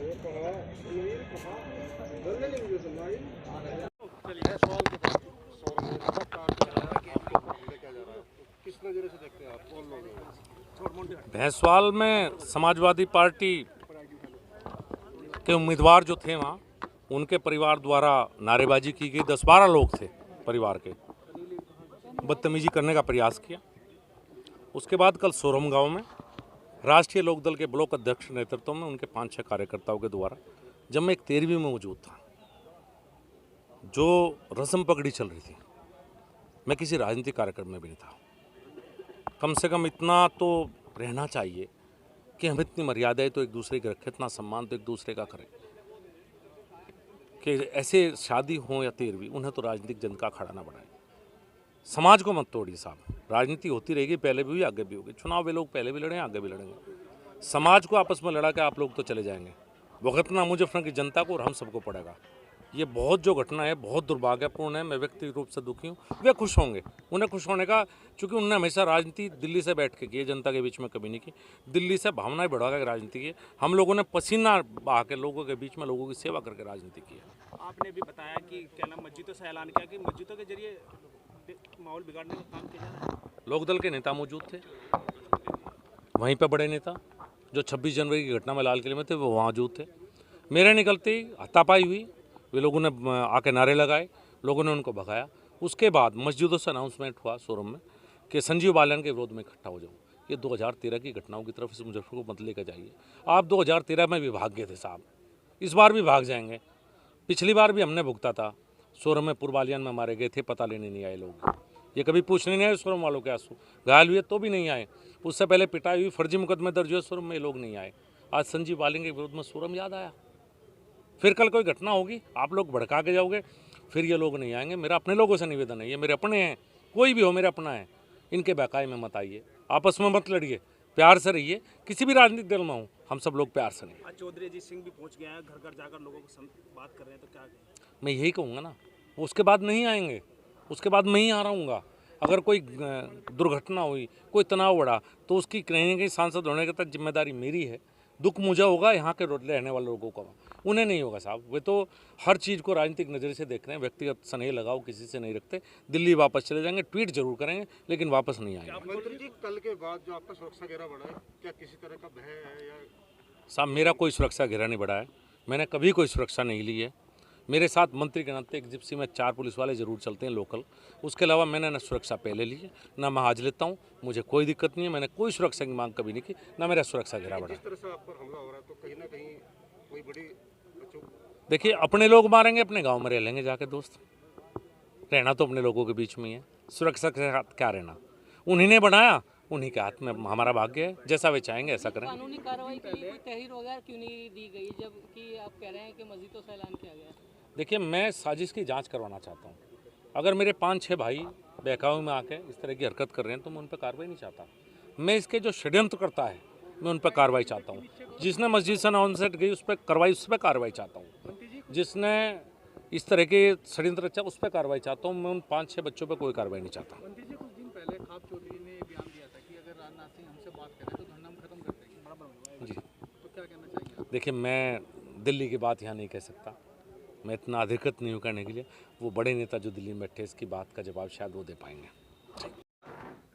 किस नजरिए से देखते हैं आप, कौन लोग हैं? भैंसवाल में समाजवादी पार्टी के उम्मीदवार जो थे वहाँ, उनके परिवार द्वारा नारेबाजी की गई। 10-12 लोग थे परिवार के, बदतमीजी करने का प्रयास किया। उसके बाद कल सोरम गांव में राष्ट्रीय लोकदल के ब्लॉक अध्यक्ष नेतृत्व में उनके 5-6 कार्यकर्ताओं के द्वारा, जब मैं एक 13वीं में मौजूद था, जो रस्म पगड़ी चल रही थी, मैं किसी राजनीतिक कार्यक्रम में भी नहीं था। कम से कम इतना तो रहना चाहिए कि हम इतनी मर्यादाएं तो एक दूसरे की रखें, इतना सम्मान तो एक दूसरे का करें कि ऐसे शादी हो या 13वीं, उन्हें तो राजनीतिक जन का खड़ा ना बनाए। समाज को मत तोड़िए साहब, राजनीति होती रहेगी, पहले भी हुई, आगे भी होगी। चुनाव वे लोग पहले भी लड़े, आगे भी लड़ेंगे। समाज को आपस में लड़ा के आप लोग तो चले जाएंगे, भुगतना मुजफ्फर की जनता को और हम सबको पड़ेगा। ये बहुत जो घटना है बहुत दुर्भाग्यपूर्ण है। मैं व्यक्तिगत रूप से दुखी हूँ। वे खुश होंगे, उन्हें खुश होने का, क्योंकि उन्होंने हमेशा राजनीति दिल्ली से बैठ के की है, जनता के बीच में कभी नहीं की। दिल्ली से भावनाएं बढ़ा के राजनीति की है। हम लोगों ने पसीना बहा के लोगों के बीच में लोगों की सेवा करके राजनीति की है। आपने भी बताया कि क्या नाम, मस्जिदों से ऐलान किया कि मस्जिदों के जरिए माहौल बिगाड़ने का काम किया जा रहा है। लोकदल के नेता मौजूद थे वहीं पे, बड़े नेता जो 26 जनवरी की घटना में लाल किले में थे वो वहाँ मौजूद थे। मेरे निकलते ही हाथापाई हुई, वे लोगों ने आके नारे लगाए, लोगों ने उनको भगाया। उसके बाद मस्जिदों से अनाउंसमेंट हुआ सोरम में कि संजीव बालियान के विरोध में इकट्ठा हो जाओ। ये 2013 की घटनाओं की तरफ इस मुजफ्फर को मत लेकर जाइए। आप 2013 में भी भाग गए थे साहब, इस बार भी भाग जाएंगे। पिछली बार भी हमने भुगता था, सोरम में पूर्वालियान में मारे गए थे, पता लेने नहीं आए लोग। ये कभी पूछने नहीं आए सोरम वालों के आंसू, घायल हुए तो भी नहीं आए। उससे पहले पिटाई हुई, फर्जी मुकदमे दर्ज हुए सोरम में, लोग नहीं आए। आज संजीव बालियान के विरोध में सोरम याद आया। फिर कल कोई घटना होगी, आप लोग भड़का के जाओगे, फिर ये लोग नहीं आएंगे। मेरा अपने लोगों से निवेदन है, ये मेरे अपने हैं, कोई भी हो मेरे अपना है, इनके बहकाए में मत आइए, आपस में मत लड़िए, प्यार से रहिए। किसी भी राजनीतिक दल में हो, हम सब लोग प्यार से नहीं। आज चौधरी अजीत सिंह भी पहुंच गया है, घर घर जाकर लोगों को बात कर रहे हैं, तो क्या कहें? मैं यही कहूँगा ना, उसके बाद नहीं आएंगे, उसके बाद मैं ही आ रहूँगा। अगर कोई दुर्घटना हुई, कोई तनाव बढ़ा, तो उसकी कहीं न कहीं सांसद होने के तक जिम्मेदारी मेरी है। दुख मुझे होगा, यहाँ के रहने वाले लोगों को, उन्हें नहीं होगा साहब। वे तो हर चीज़ को राजनीतिक नज़रिए से देख रहे हैं। व्यक्तिगत स्नेह लगाओ किसी से नहीं रखते। दिल्ली वापस चले जाएंगे, ट्वीट जरूर करेंगे, लेकिन वापस नहीं आएंगे। मंत्री जी, कल के बाद जो आपका सुरक्षा घेरा बढ़ा है, क्या किसी तरह का भय है या? साहब मेरा कोई सुरक्षा घेरा नहीं बढ़ा है, मैंने कभी कोई सुरक्षा नहीं ली है। मेरे साथ मंत्री के नाते एक जिप्सी में 4 पुलिस वाले ज़रूर चलते हैं लोकल। उसके अलावा मैंने न सुरक्षा पहले ली है, ना मैं आज लेता हूँ। मुझे कोई दिक्कत नहीं है, मैंने कोई सुरक्षा की मांग कभी नहीं की, ना मेरा सुरक्षा घेरा बढ़ा। जिस तरह से आप पर हमला हो रहा है, तो कहीं ना कहीं कोई बड़ी देखिए, अपने लोग मारेंगे, अपने गाँव में रह लेंगे जाके दोस्त। रहना तो अपने लोगों के बीच में ही है, सुरक्षा के साथ क्या रहना। उन्हीं ने बनाया, उन्हीं के हाथ में हमारा भाग्य है, जैसा वे चाहेंगे ऐसा करें। कानूनी कार्रवाई के लिए कोई तहरीर वगैरह क्यों नहीं दी गई, जबकि आप कह रहे हैं कि मस्जिदों से ऐलान किया गया? देखिए, मैं साजिश की जांच करवाना चाहता हूँ। अगर मेरे 5-6 भाई बहकावे में आके इस तरह की हरकत कर रहे हैं तो मैं उन पर कार्रवाई नहीं चाहता। मैं इसके जो षड्यंत्र करता है, मैं उन पर कार्रवाई चाहता हूँ। जिसने मस्जिद से अनाउंसमेंट गई उस पर कार्रवाई चाहता हूँ। जिसने इस तरह के षड्यंत्र रचा उस पर कार्रवाई चाहता हूँ। मैं उन 5-6 बच्चों पर कोई कार्रवाई नहीं चाहता। मंत्री जी, कुछ दिन पहले खाप चौधरी ने बयान दिया था कि अगर राजनाथ सिंह हमसे बात करें तो धरना हम खत्म कर देंगे। जी, तो क्या कहना चाहिए? देखिए, मैं दिल्ली की बात यहाँ नहीं कह सकता, मैं इतना अधिकृत नहीं हूँ कहने के लिए। वो बड़े नेता जो दिल्ली में बैठे, इसकी बात का जवाब शायद वो दे पाएंगे।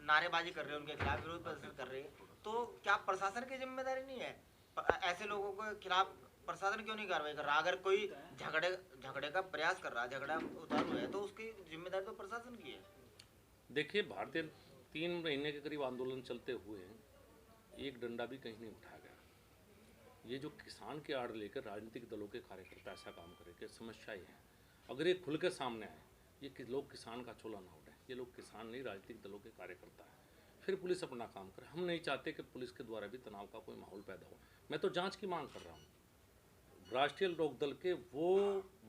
नारेबाजी कर रहे हैं, उनके खिलाफ विरोध प्रदर्शन कर रहे हैं, तो क्या प्रशासन की जिम्मेदारी नहीं है? ऐसे लोगों के खिलाफ प्रशासन क्यों नहीं कार्रवाई कर रहा? अगर कोई झगड़े का प्रयास कर रहा है, झगड़ा उतारू है, तो उसकी जिम्मेदारी तो प्रशासन की है। देखिए, भारतीय 3 महीने के करीब आंदोलन चलते हुए एक डंडा भी कहीं नहीं उठाया गया। ये जो किसान के आड़ लेकर राजनीतिक दलों के कार्यकर्ता ऐसा काम करेंगे, समस्या ये है। अगर ये खुल के सामने आए, ये लोग किसान का चोला ना उठाए, ये लोग किसान नहीं राजनीतिक दलों के कार्यकर्ता है, फिर पुलिस अपना काम करे। हम नहीं चाहते कि पुलिस के द्वारा भी तनाव का कोई माहौल पैदा हो। मैं तो जांच की मांग कर रहा हूँ। राष्ट्रीय लोकदल के वो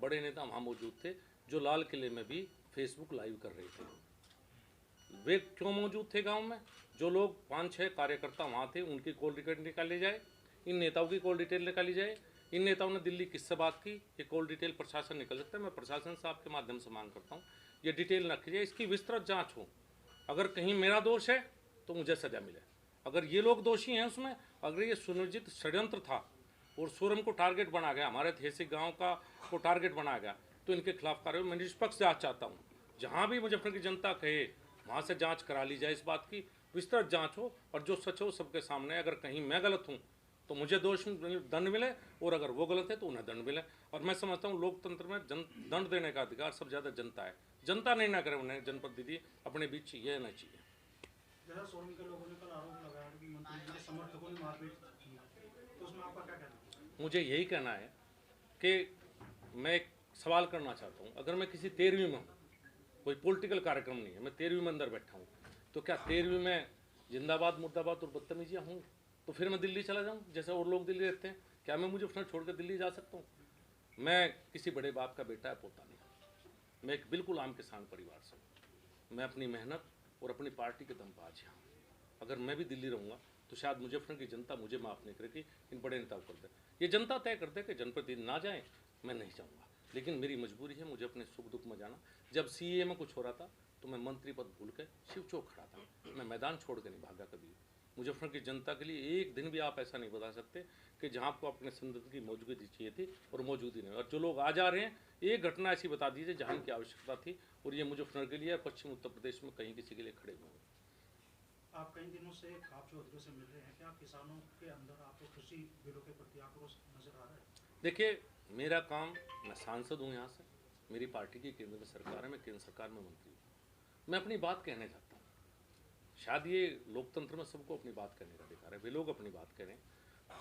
बड़े नेता वहाँ मौजूद थे जो लाल किले में भी फेसबुक लाइव कर रहे थे। वे क्यों मौजूद थे गांव में? जो लोग 5-6 कार्यकर्ता वहाँ थे, उनकी कॉल रिकॉर्ड निकाली जाए, इन नेताओं की कॉल डिटेल निकाली जाए। इन नेताओं ने दिल्ली किससे बात की, ये कॉल डिटेल प्रशासन निकल सकता है। मैं प्रशासन साहब के माध्यम से मांग करता हूँ, ये डिटेल रखी जाए, इसकी विस्तृत जाँच हो। अगर कहीं मेरा दोष है तो मुझे सजा मिले। अगर ये लोग दोषी हैं उसमें, अगर ये सुनियोजित षड्यंत्र था और सोरम को टारगेट बना गया, हमारे ऐतिहासिक गांव का को टारगेट बना गया, तो इनके खिलाफ कार्रवाई। मैं निष्पक्ष जांच चाहता हूँ। जहाँ भी मुजफ्फरनगर की जनता कहे वहाँ से जांच करा ली जाए, इस बात की विस्तृत जांच हो और जो सच हो सबके सामने। अगर कहीं मैं गलत हूँ तो मुझे दोष दंड मिले, और अगर वो गलत है तो उन्हें दंड मिले। और मैं समझता हूँ लोकतंत्र में दंड देने का अधिकार सबसे ज़्यादा जनता है। जनता नहीं ना करे उन्हें जनप्रतिनिधि अपने बीच ये ना चाहिए। जैसा सोरेन के लोगों ने कल आरोप लगाया कि मंत्री जी के समर्थकों ने मारपीट की, तो उसमें आपका क्या कहना है? मुझे यही कहना है कि मैं एक सवाल करना चाहता हूँ। अगर मैं किसी 13वीं में हूँ, कोई पॉलिटिकल कार्यक्रम नहीं है, मैं 13वीं में अंदर बैठा हूँ, तो क्या 13वीं में जिंदाबाद मुर्दाबाद और बदतमीजियाँ हूँ? तो फिर मैं दिल्ली चला जाऊँ जैसे और लोग दिल्ली रहते हैं? क्या मैं मुजफ्फरनगर छोड़ कर दिल्ली जा सकता हूँ? मैं किसी बड़े बाप का बेटा है, पोता नहीं। मैं एक बिल्कुल आम किसान परिवार से हूँ। मैं अपनी मेहनत और अपनी पार्टी के दम पर आज यहाँ। अगर मैं भी दिल्ली रहूँगा तो शायद मुजफ्फरनगर की जनता मुझे माफ़ नहीं करेगी, इन बड़े नेताओं को कर दे। ये जनता तय कर दे कि जनप्रतिनिधि ना जाएँ, मैं नहीं जाऊँगा। लेकिन मेरी मजबूरी है, मुझे अपने सुख दुख में जाना। जब CAA में कुछ हो रहा था तो मैं मंत्री पद भूल के शिव चौक खड़ा था। मैं मैदान छोड़ के नहीं भागा कभी। मुजफ्फरनगर की जनता के लिए एक दिन भी आप ऐसा नहीं बता सकते कि जहाँ आपको अपने संसद की मौजूदगी चाहिए थी और मौजूदगी नहीं। और जो लोग आ जा रहे हैं, एक घटना ऐसी बता दीजिए जहाँ की आवश्यकता थी, और ये मुजफ्फरनगर के लिए पश्चिम उत्तर प्रदेश में कहीं किसी के लिए खड़े हुए हैं। आप कई दिनों से खाप चौधरी से मिल रहे हैं, क्या किसानों के अंदर आपको कृषि बिलों के प्रति आक्रोश नजर आ रहा है? देखिए, मेरा काम, मैं सांसद हूँ यहाँ से, मेरी पार्टी की केंद्र में सरकार है, मैं केंद्र सरकार में मंत्री हूँ। मैं अपनी बात कहने चाहता हूँ। शायद ये लोकतंत्र में सबको अपनी बात करने का अधिकार है, वे लोग अपनी बात करें।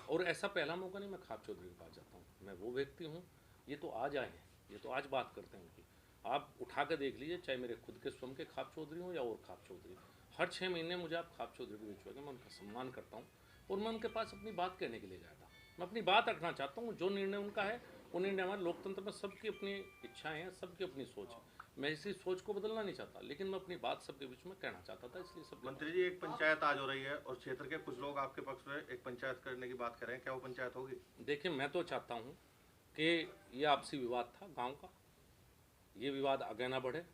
और ऐसा पहला मौका नहीं मैं खाप चौधरी के पास जाता हूँ। मैं वो व्यक्ति हूँ, ये तो आज आए हैं, ये तो आज बात करते हैं उनकी। आप उठा कर देख लीजिए, चाहे मेरे खुद के स्वयं के खाप चौधरी हों या और खाप चौधरी, हर 6 महीने मुझे आप खाप चौधरी को भिजवाएंगे। मैं उनका सम्मान करता हूँ और मैं उनके पास अपनी बात कहने के लिए गया था। मैं अपनी बात रखना चाहता हूँ। जो निर्णय उनका है वो निर्णय, हमारे लोकतंत्र में सबकी अपनी इच्छाएं हैं, सबकी अपनी सोच है। मैं इसी सोच को बदलना नहीं चाहता, लेकिन मैं अपनी बात सबके बीच में कहना चाहता था, इसलिए सब। मंत्री जी, एक पंचायत आज हो रही है और क्षेत्र के कुछ लोग आपके पक्ष में एक पंचायत करने की बात कर रहे हैं, क्या वो पंचायत होगी? देखिए, मैं तो चाहता हूँ कि ये आपसी विवाद था गांव का, ये विवाद आगे ना बढ़े।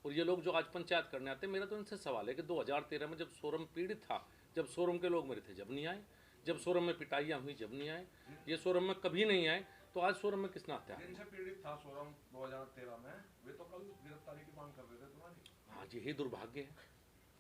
और ये लोग जो आज पंचायत करने आते हैं, मेरा तो इनसे सवाल है कि 2013 में जब सोरम पीड़ित था, जब सोरम के लोग मेरे थे, जब नहीं आए। जब सोरम में पिटाइयाँ हुई, जब नहीं आए। ये सोरम में कभी नहीं आए, तो आज सोरम में किसने हत्या? जिनसे पीड़ित था सोरम 2013 में, वे तो कल गिरफ्तारी की मांग कर रहे थे तुम्हारी। हाँ, यही दुर्भाग्य है।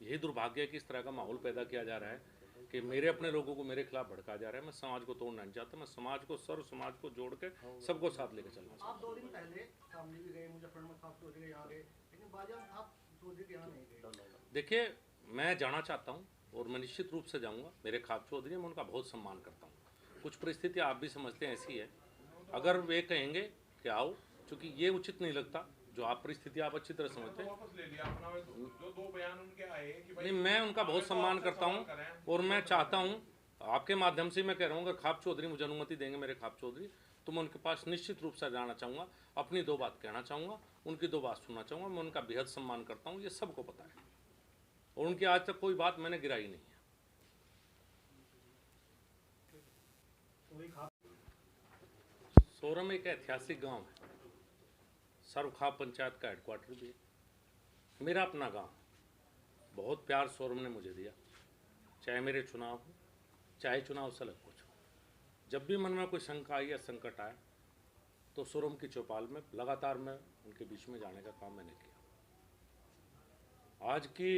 यही दुर्भाग्य है कि इस तरह का माहौल पैदा किया जा रहा है कि मेरे अपने लोगों को मेरे खिलाफ भड़का जा रहा है। मैं समाज को तोड़ना नहीं चाहता, मैं समाज को, सर्व समाज को जोड़ के सबको साथ लेकर चलना चाहता हूँ। आप 2 दिन पहले सामने भी गए, मुजफ्फरनगर में खाप चौधरी यहाँ गए, लेकिन बाजियाब खाप चौधरी के यहाँ नहीं गए। देखिए, मैं जाना चाहता हूँ और मैं निश्चित रूप से जाऊँगा। मेरे खाप चौधरी, मैं उनका बहुत सम्मान करता हूँ। कुछ परिस्थितियाँ आप भी समझते हैं ऐसी है, अगर वे कहेंगे कि आओ, चूँकि ये उचित नहीं लगता, जो आप परिस्थिति आप अच्छी तरह समझते हैं। वापस ले लिया अपना, जो 2 बयान उनके आए कि भाई नहीं, मैं उनका बहुत सम्मान करता हूँ और मैं चाहता हूँ, आपके माध्यम से मैं कह रहा हूँ, अगर खाप चौधरी मुझे अनुमति देंगे, मेरे खाप चौधरी, तो मैं उनके पास निश्चित रूप से जाना चाहूँगा, अपनी 2 बात कहना चाहूँगा, उनकी 2 बात सुनना चाहूँगा। मैं उनका बेहद सम्मान करता हूँ, ये सबको पता है, और उनकी आज तक कोई बात मैंने गिराई नहीं है। सोरम एक ऐतिहासिक गांव है, सर्वखाप पंचायत का हेडक्वार्टर भी है, मेरा अपना गांव। बहुत प्यार सोरम ने मुझे दिया, चाहे मेरे चुनाव हो, चाहे चुनाव से अलग कुछ हो। जब भी मन में कोई शंका आई या संकट आया, तो सोरम की चौपाल में लगातार मैं उनके बीच में जाने का काम मैंने किया। आज की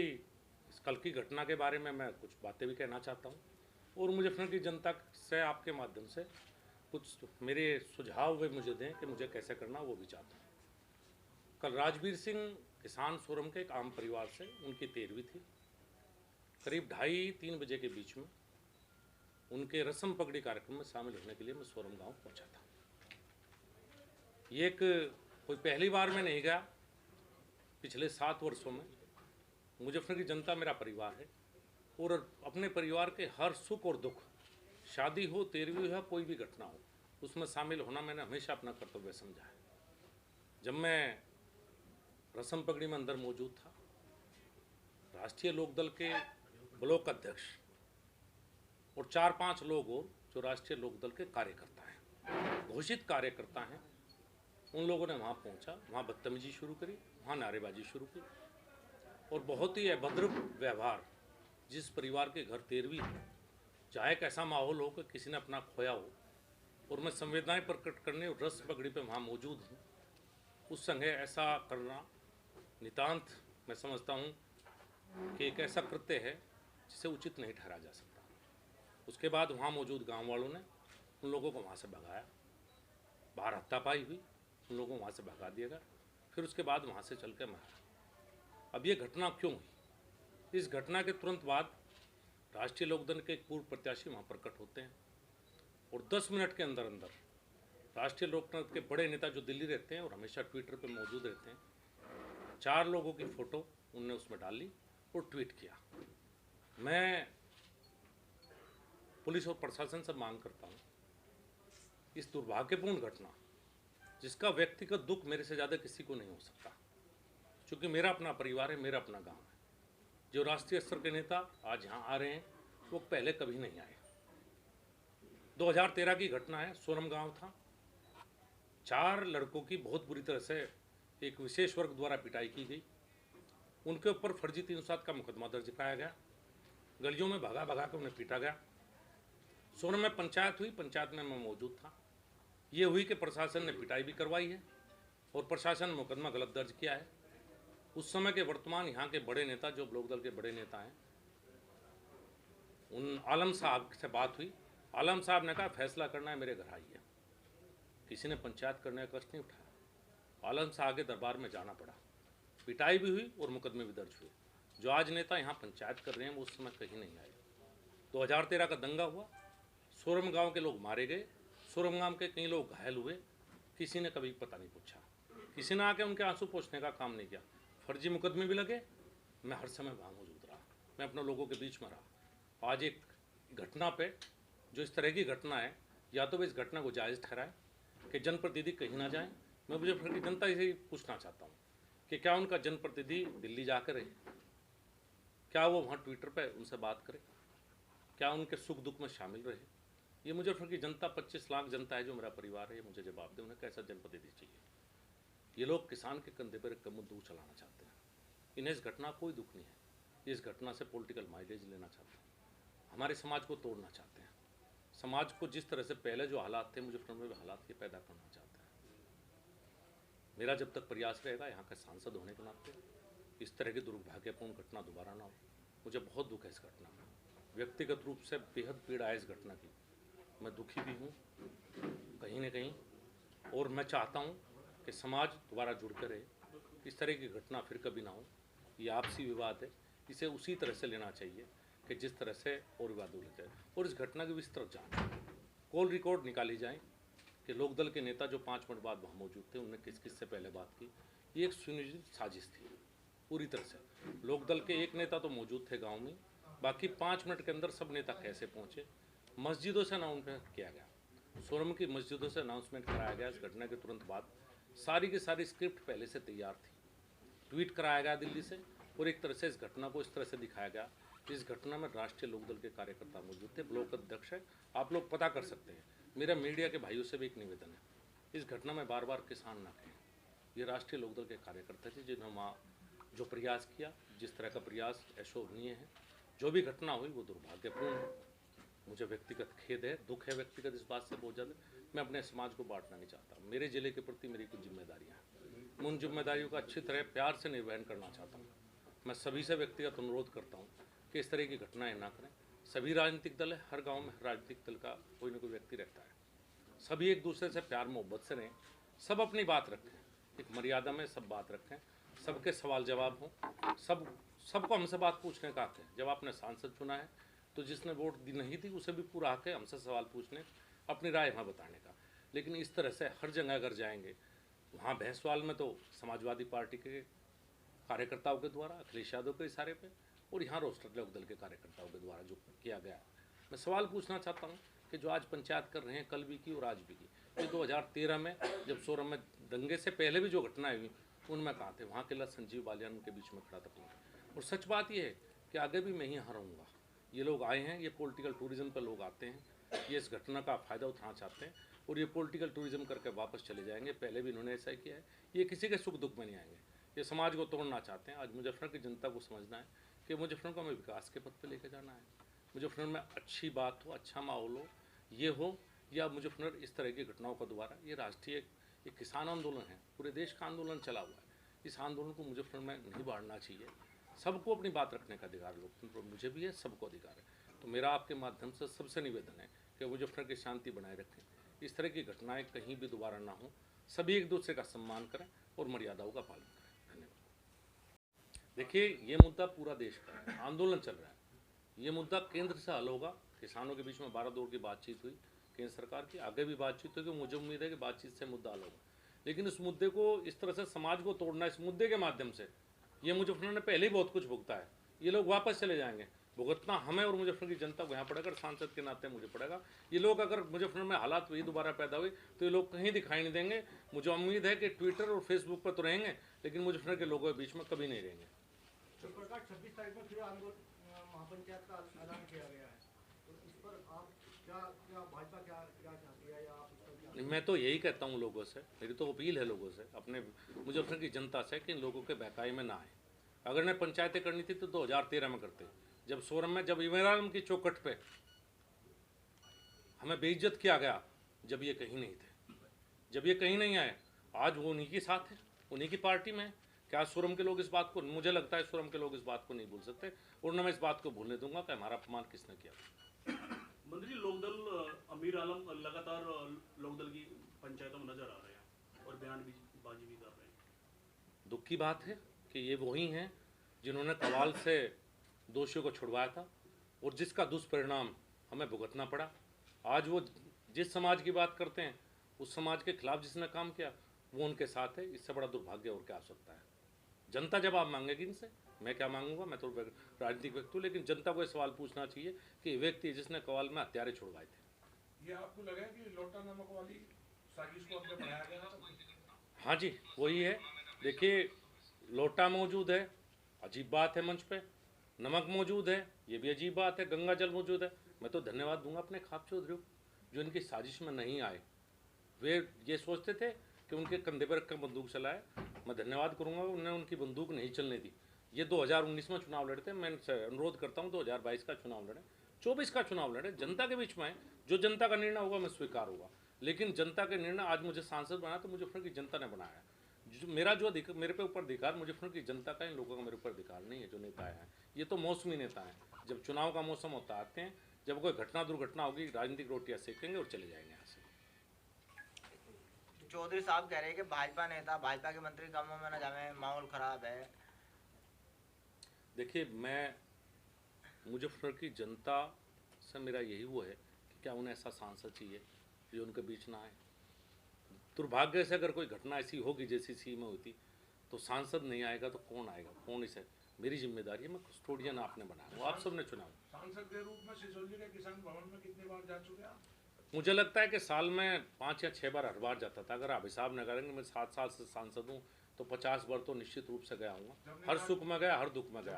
इस कल की घटना के बारे में मैं कुछ बातें भी कहना चाहता हूँ, और मुजफ्फरनगर की जनता से आपके माध्यम से कुछ मेरे सुझाव वे मुझे दें कि मुझे कैसे करना, वो भी चाहता हूँ। कल राजवीर सिंह किसान सोरम के एक आम परिवार से, उनकी 13वीं थी, करीब 2:30-3 बजे के बीच में उनके रस्म पगड़ी कार्यक्रम में शामिल होने के लिए मैं सोरम गांव पहुंचा था। ये एक कोई पहली बार में नहीं गया, पिछले 7 वर्षों में मुजफ्फरनगर की जनता मेरा परिवार है, और अपने परिवार के हर सुख और दुख, शादी हो, 13वीं हो, कोई भी घटना हो, उसमें शामिल होना मैंने हमेशा अपना कर्तव्य समझा है। जब मैं रस्म पगड़ी में अंदर मौजूद था, राष्ट्रीय लोकदल के ब्लॉक अध्यक्ष और 4-5 लोग और जो राष्ट्रीय लोकदल के कार्यकर्ता हैं, घोषित कार्यकर्ता हैं, उन लोगों ने वहाँ पहुँचा, वहाँ बदतमीजी शुरू करी, वहाँ नारेबाजी शुरू की, और बहुत ही अभद्र व्यवहार। जिस परिवार के घर 13वीं हो, चाहे कैसा माहौल हो कि किसी ने अपना खोया हो, और मैं संवेदनाएं प्रकट करने और रस पगड़ी पे वहाँ मौजूद हूँ, उस संगे ऐसा करना नितांत मैं समझता हूँ कि एक ऐसा कृत्य है जिसे उचित नहीं ठहरा जा सकता। उसके बाद वहाँ मौजूद गांव वालों ने उन लोगों को वहाँ से भगाया, बाहर हत्तापाई हुई, उन लोगों को वहाँ से भगा दिया गया, फिर उसके बाद वहाँ से चल के मारा। अब ये घटना क्यों हुई? इस घटना के तुरंत बाद राष्ट्रीय लोकदल के एक पूर्व प्रत्याशी वहाँ प्रकट होते हैं और 10 मिनट के अंदर अंदर राष्ट्रीय लोकदल के बड़े नेता जो दिल्ली रहते हैं और हमेशा ट्विटर पे मौजूद रहते हैं, 4 लोगों की फ़ोटो उनने उसमें डाली और ट्वीट किया। मैं पुलिस और प्रशासन से मांग करता हूँ, इस दुर्भाग्यपूर्ण घटना जिसका व्यक्तिगत दुख मेरे से ज़्यादा किसी को नहीं हो सकता, क्योंकि मेरा अपना परिवार है, मेरा अपना गांव है। जो राष्ट्रीय स्तर के नेता आज यहाँ आ रहे हैं वो पहले कभी नहीं आए। 2013 की घटना है, सोरम गांव था, 4 लड़कों की बहुत बुरी तरह से एक विशेष वर्ग द्वारा पिटाई की गई। उनके ऊपर फर्जी 307 का मुकदमा दर्ज कराया गया, गलियों में भगा भगा कर उन्हें पीटा गया। सोरम में पंचायत हुई, पंचायत में मैं मौजूद था। ये हुई कि प्रशासन ने पिटाई भी करवाई है और प्रशासन ने मुकदमा गलत दर्ज किया है। उस समय के वर्तमान यहाँ के बड़े नेता, जो लोकदल के बड़े नेता हैं, उन आलम साहब से बात हुई। आलम साहब ने कहा फैसला करना है मेरे घर आइए। किसी ने पंचायत करने का कष्ट नहीं उठाया। आलम साहब के दरबार में जाना पड़ा, पिटाई भी हुई और मुकदमे भी दर्ज हुए। जो आज नेता यहाँ पंचायत कर रहे हैं वो उस समय कहीं नहीं आए। 2013 का दंगा हुआ, सोरम गांव के लोग मारे गए, सोरम गांव के कई लोग घायल हुए। किसी ने कभी पता नहीं पूछा, किसी ने आके उनके आंसू पोंछने का काम नहीं किया। फर्जी मुकदमे भी लगे, मैं हर समय वहाँ मौजूद रहा, मैं अपने लोगों के बीच में रहा। आज एक घटना पे जो इस तरह की घटना है, या तो वे इस घटना को जायज़ ठहराएं कि जनप्रतिनिधि कहीं ना जाएं। मैं मुजफ्फरनगर की जनता से पूछना चाहता हूँ कि क्या उनका जनप्रतिनिधि दिल्ली जाकर रहे, क्या वो वहाँ ट्विटर पे उनसे बात करे, क्या उनके सुख दुख में शामिल रहे? ये मुजफ्फरनगर की जनता 25 लाख जनता है जो मेरा परिवार है, ये मुझे जवाब दे, उन्हें कैसा जनप्रतिनिधि चाहिए? ये लोग किसान के कंधे पर एक मुद्दू चलाना चाहते हैं। इन्हें इस घटना कोई दुख नहीं है, इस घटना से पॉलिटिकल माइलेज लेना चाहते हैं, हमारे समाज को तोड़ना चाहते हैं। समाज को जिस तरह से पहले जो हालात थे मुजफ्फरनगर में हालात के पैदा करना चाहते हैं। मेरा जब तक प्रयास रहेगा यहाँ का सांसद होने के नाते इस तरह की दुर्भाग्यपूर्ण घटना दोबारा ना हो। मुझे बहुत दुख है इस घटना का, व्यक्तिगत रूप से बेहद पीड़ा है इस घटना की। मैं दुखी भी हूँ कहीं ना कहीं, और मैं चाहता हूँ कि समाज दोबारा जुड़ कर रहे, इस तरह की घटना फिर कभी ना हो। ये आपसी विवाद है, इसे उसी तरह से लेना चाहिए कि जिस तरह से और विवाद हो लेते हैं, और इस घटना की विस्तृत जांच, कॉल रिकॉर्ड निकाली जाए कि लोकदल के नेता जो 5 मिनट बाद वहाँ मौजूद थे उन्होंने किस किस से पहले बात की। ये एक सुनियोजित साजिश थी पूरी तरह से। लोकदल के एक नेता तो मौजूद थे गाँव में, बाकी 5 मिनट के अंदर सब नेता कैसे पहुँचे? मस्जिदों से अनाउंसमेंट किया गया, सोरम की मस्जिदों से अनाउंसमेंट कराया गया। इस घटना के तुरंत बाद सारी की सारी स्क्रिप्ट पहले से तैयार थी, ट्वीट कराया गया दिल्ली से, और एक तरह से इस घटना को इस तरह से दिखाया गया। इस घटना में राष्ट्रीय लोकदल के कार्यकर्ता मौजूद थे, ब्लॉक अध्यक्ष है, आप लोग पता कर सकते हैं। मेरा मीडिया के भाइयों से भी एक निवेदन है, इस घटना में बार बार किसान ना कहें। ये राष्ट्रीय लोकदल के कार्यकर्ता थे जिन्होंने वहाँ जो प्रयास किया, जिस तरह का प्रयास अशोभनीय है। जो भी घटना हुई वो दुर्भाग्यपूर्ण है। मुझे व्यक्तिगत खेद है, दुख है व्यक्तिगत इस बात से बहुत ज़्यादा। मैं अपने समाज को बांटना नहीं चाहता। मेरे ज़िले के प्रति मेरी कुछ जिम्मेदारियाँ हैं, मैं उन जिम्मेदारियों का अच्छी तरह प्यार से निर्वहन करना चाहता हूँ। मैं सभी से व्यक्तिगत अनुरोध करता हूँ कि इस तरह की घटनाएं ना करें। सभी राजनीतिक दल है, हर गांव में हर राजनीतिक दल का कोई ना कोई व्यक्ति रहता है। सभी एक दूसरे से प्यार मोहब्बत से रहें, सब अपनी बात रखें, एक मर्यादा में सब बात रखें, सबके सवाल जवाब हों, सबको हमसे बात पूछने का हक है। जब आपने सांसद चुना है तो जिसने वोट दी नहीं थी उसे भी पूरा हक है हमसे सवाल पूछने, अपनी राय वहाँ बताने का। लेकिन इस तरह से हर जगह अगर जाएंगे, वहाँ भैंसवाल में तो समाजवादी पार्टी के कार्यकर्ताओं के द्वारा, अखिलेश यादव के इशारे पे, और यहाँ राष्ट्रीय लोकदल के कार्यकर्ताओं के द्वारा जो किया गया। मैं सवाल पूछना चाहता हूँ कि जो आज पंचायत कर रहे हैं, कल भी की और आज भी की, ये 2013 में जब सोरम में दंगे से पहले भी जो घटनाएं हुई उनमें कहाँ थे? वहाँ के संजीव बालियान उनके बीच में खड़ा था। और सच बात ये है कि आगे भी मैं ही हारूंगा। ये लोग आए हैं, ये पॉलिटिकल टूरिज्म पर लोग आते हैं, ये इस घटना का फ़ायदा उठाना चाहते हैं और ये पॉलिटिकल टूरिज्म करके वापस चले जाएंगे। पहले भी इन्होंने ऐसा ही किया है। ये किसी के सुख दुख में नहीं आएंगे, ये समाज को तोड़ना चाहते हैं। आज मुजफ्फरनगर की जनता को समझना है कि मुजफ्फरनगर को हमें विकास के पथ पर लेके जाना है। मुजफ्फरनगर में अच्छी बात हो, अच्छा माहौल हो, ये हो या मुजफ्फरनगर इस तरह की घटनाओं का दोबारा, ये राष्ट्रीय एक किसान आंदोलन है, पूरे देश का आंदोलन चला हुआ है। इस आंदोलन को मुजफ्फरनगर में नहीं बांटना चाहिए। सबको अपनी बात रखने का अधिकार, लोकतंत्र मुझे भी है, सबको अधिकार है। तो मेरा आपके माध्यम से सबसे निवेदन है कि मुजफ्फरनगर की शांति बनाए रखें, इस तरह की घटनाएं कहीं भी दोबारा ना हो, सभी एक दूसरे का सम्मान करें और मर्यादाओं का पालन करें। धन्यवाद। देखिए, ये मुद्दा पूरा देश का है, आंदोलन चल रहा है, ये मुद्दा केंद्र से हल होगा। किसानों के बीच में 12 दौर की बातचीत हुई केंद्र सरकार की, आगे भी बातचीत होगी, मुझे उम्मीद है कि बातचीत से मुद्दा हल होगा। लेकिन इस मुद्दे को इस तरह से समाज को तोड़ना, इस मुद्दे के माध्यम से, ये मुजफ्फरनगर ने पहले ही बहुत कुछ भुगता है, ये लोग वापस चले जाएंगे। भुगतना हमें और मुजफ्फरनगर की जनता को यहाँ पड़ेगा, सांसद के नाते मुझे पड़ेगा। ये लोग अगर मुजफ्फरनगर में हालात वही दोबारा पैदा हुई तो ये लोग कहीं दिखाई नहीं देंगे। मुझे उम्मीद है कि ट्विटर और फेसबुक पर तो रहेंगे, लेकिन मुजफ्फरनगर के लोगों के बीच में कभी नहीं रहेंगे। 26 तारीख में फिर महापंचायत का ऐलान किया गया है, तो इस पर आप क्या भाजपा क्या चाहती है, या आप इस पर क्या? मैं तो यही कहता हूँ लोगों से, मेरी तो अपील है लोगों से, अपने मुजफ्फरनगर की जनता से, कि इन लोगों के बहकावे में ना आए। अगर इन्हें पंचायतें करनी थी तो 2013 में करते, जब सोरम में, जब इमरान आलम की चौखट पे हमें बेइज्जत किया गया, जब ये कहीं नहीं थे, जब ये कहीं नहीं आए। आज वो उन्हीं के साथ है, उन्हीं की पार्टी में है। क्या सोरम के लोग इस बात को, मुझे लगता है सोरम के लोग इस बात को नहीं भूल सकते, और न मैं इस बात को भूलने दूंगा कि हमारा अपमान किसने किया। मंत्री, लोकदल अमीर आलम लगातार लोकदल की पंचायतों में नजर आ रहे हैं और बयानबाजी भी कर रहे हैं। दुख की बात है कि ये वही हैं जिन्होंने कवाल से दोषियों को छुड़वाया था और जिसका दुष्परिणाम हमें भुगतना पड़ा। आज वो जिस समाज की बात करते हैं, उस समाज के खिलाफ जिसने काम किया, वो उनके साथ है। इससे बड़ा दुर्भाग्य और क्या हो सकता है। जनता जवाब मांगेगी इनसे, मैं क्या मांगूंगा, मैं तो राजनीतिक व्यक्ति हूँ, लेकिन जनता को ये सवाल पूछना चाहिए कि व्यक्ति जिसने कवाल में हत्यारे छुड़वाए थे। ये आपको लगा कि लोटा नमक वाली साजिश को अपने बढ़ाया गया? हाँ जी, वही है। देखिए, लोटा मौजूद है, अजीब बात है, मंच पे नमक मौजूद है, ये भी अजीब बात है, गंगा जल मौजूद है। मैं तो धन्यवाद दूंगा अपने खाप चौधरी जो इनकी साजिश में नहीं आए। वे ये सोचते थे कि उनके कंधे पर रखकर बंदूक चलाए। मैं धन्यवाद करूंगा, उन्हें उनकी बंदूक नहीं चलने दी। ये 2019 में चुनाव लड़ते, मैं अनुरोध करता हूँ 2022 का चुनाव लड़े, 24 का चुनाव लड़े, जनता के बीच में जो जनता का निर्णय होगा मैं स्वीकार होगा। लेकिन जनता के निर्णय, आज मुझे सांसद बनाया तो मुजफ्फरनगर की जनता ने बनाया। मेरा जो अधिकार, मेरे पे ऊपर अधिकार मुजफ्फरनगर की जनता का, इन लोगों का मेरे ऊपर अधिकार नहीं है। जो नेता हैं ये तो मौसमी नेता हैं, जब चुनाव का मौसम होता आते हैं, जब कोई घटना दुर्घटना होगी, राजनीतिक रोटियां सेकेंगे और चले जाएंगे यहाँ से। चौधरी साहब कह रहे हैं कि भाजपा नेता, भाजपा के मंत्री कामों में न जाए, माहौल खराब है। देखिए, मैं मुजफ्फरनगर की जनता से मेरा यही वो है कि क्या उन्हें ऐसा सांसद चाहिए जो उनके बीच ना आए। दुर्भाग्य से अगर कोई घटना ऐसी होगी जैसी सी में हुई थी, तो सांसद नहीं आएगा तो कौन आएगा, कौन इसे, मेरी जिम्मेदारी है, मैं कस्टोडियन आपने बनाया, वो आप सबने चुना। सांसद के रूप में सिसोदिया के किसान भवन में कितनी बार जा चुके हैं? मुझे लगता है कि साल में 5 या 6 बार हर बार जाता था। अगर आप हिसाब न करेंगे, मैं 7 साल से सांसद हूँ, तो 50 बार तो निश्चित रूप से गया हूँ। हर सुख में गया, हर दुख में गया,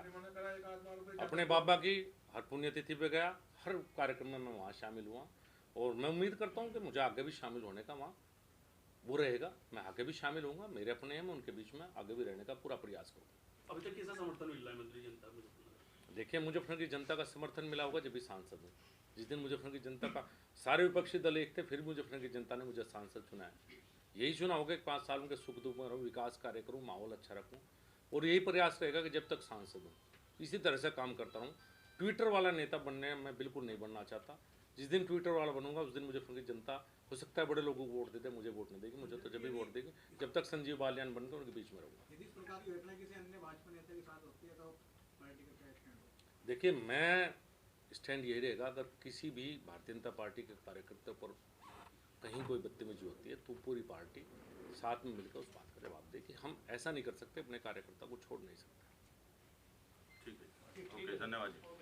अपने बाबा की हर पुण्यतिथि पे गया, हर कार्यक्रम में मैं वहाँ शामिल हुआ। और मैं उम्मीद करता हूँ कि मुझे आगे भी शामिल होने का वहाँ वो रहेगा, मैं आगे भी शामिल होऊंगा। मेरे अपने हैं, मैं उनके बीच में आगे भी रहने का पूरा प्रयास करूँगा। अभी तक कैसा समर्थन मिल रहा है मंत्री जनता को? देखिए, मुजफ्फरनगर की जनता का समर्थन मिला होगा जब भी सांसद हूँ। जिस दिन मुजफ्फरनगर की जनता का सारे विपक्षी दल एक थे, फिर मुजफ्फरनगर की जनता ने मुझे सांसद चुना है। यही चुना होगा कि 5 साल के सुख दुख में रहूँ, विकास कार्य करूँ, माहौल अच्छा रखूँ, और यही प्रयास रहेगा कि जब तक सांसद हूँ इसी तरह से काम करता हूँ। ट्विटर वाला नेता बनने मैं बिल्कुल नहीं बनना चाहता। जिस दिन ट्विटर वाला बनूंगा उस दिन मुजफ्फरनगर की जनता, हो सकता है बड़े लोगों को वोट देते, मुझे वोट नहीं देगी। मुझे तो जब भी वोट देगी जब तक संजीव बालियान बनकर उनके बीच में रहूँगा। यदि इस प्रकार की घटना किसी अन्य भाजपा नेता के साथ होती है तो पार्टी का क्या स्टैंड होगा? देखिए, मैं स्टैंड यही रहेगा, अगर किसी भी भारतीय जनता पार्टी के कार्यकर्ता पर कहीं कोई बदतमीजी होती है तो पूरी पार्टी साथ में मिलकर उस बात का जवाब देगी। हम ऐसा नहीं कर सकते, अपने कार्यकर्ता को छोड़ नहीं सकते। ठीक है, ओके, धन्यवाद जी।